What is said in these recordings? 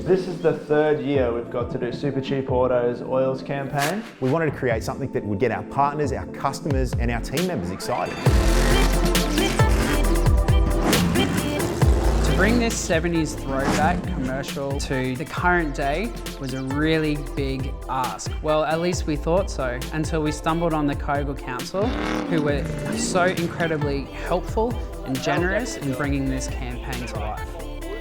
This is the third year we've got to do Supercheap Auto's oils campaign. We wanted to create something that would get our partners, our customers and our team members excited. To bring this 70s throwback commercial to the current day was a really big ask. Well, at least we thought so, until we stumbled on the Kyogle Council, who were so incredibly helpful and generous in bringing this campaign to life.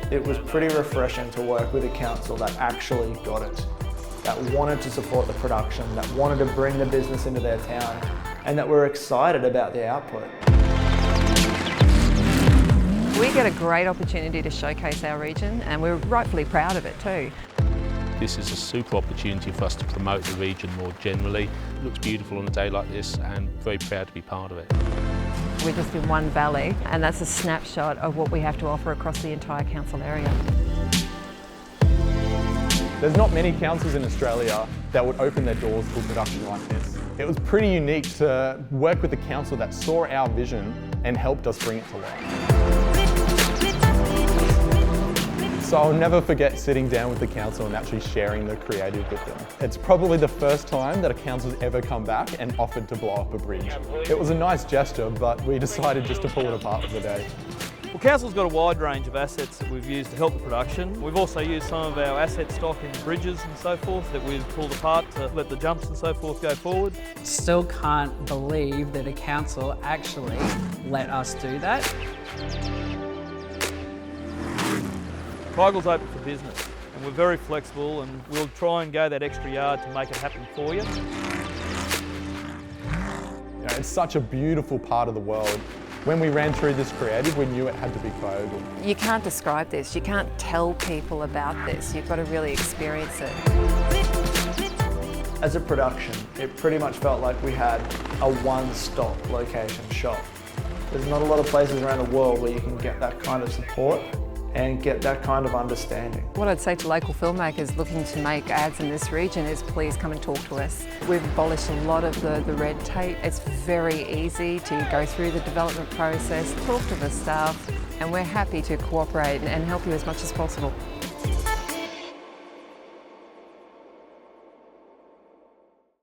It was pretty refreshing to work with a council that actually got it, that wanted to support the production, that wanted to bring the business into their town, and that were excited about the output. We get a great opportunity to showcase our region, and we're rightfully proud of it too. This is a super opportunity for us to promote the region more generally. It looks beautiful on a day like this, and very proud to be part of it. We're just in one valley, and that's a snapshot of what we have to offer across the entire council area. There's not many councils in Australia that would open their doors to a production like this. It was pretty unique to work with a council that saw our vision and helped us bring it to life. So I'll never forget sitting down with the council and actually sharing the creative with them. It's probably the first time that a council's ever come back and offered to blow up a bridge. It was a nice gesture, but we decided just to pull it apart for the day. Well, Council's got a wide range of assets that we've used to help the production. We've also used some of our asset stock in bridges and so forth that we've pulled apart to let the jumps and so forth go forward. Still can't believe that a council actually let us do that. Kygle's open for business, and we're very flexible, and we'll try and go that extra yard to make it happen for you. It's such a beautiful part of the world. When we ran through this creative, we knew it had to be Kyogle. You can't describe this, you can't tell people about this, you've got to really experience it. As a production, it pretty much felt like we had a one-stop location shop. There's not a lot of places around the world where you can get that kind of support and get that kind of understanding. What I'd say to local filmmakers looking to make ads in this region is please come and talk to us. We've abolished a lot of the red tape. It's very easy to go through the development process, talk to the staff, and we're happy to cooperate and help you as much as possible.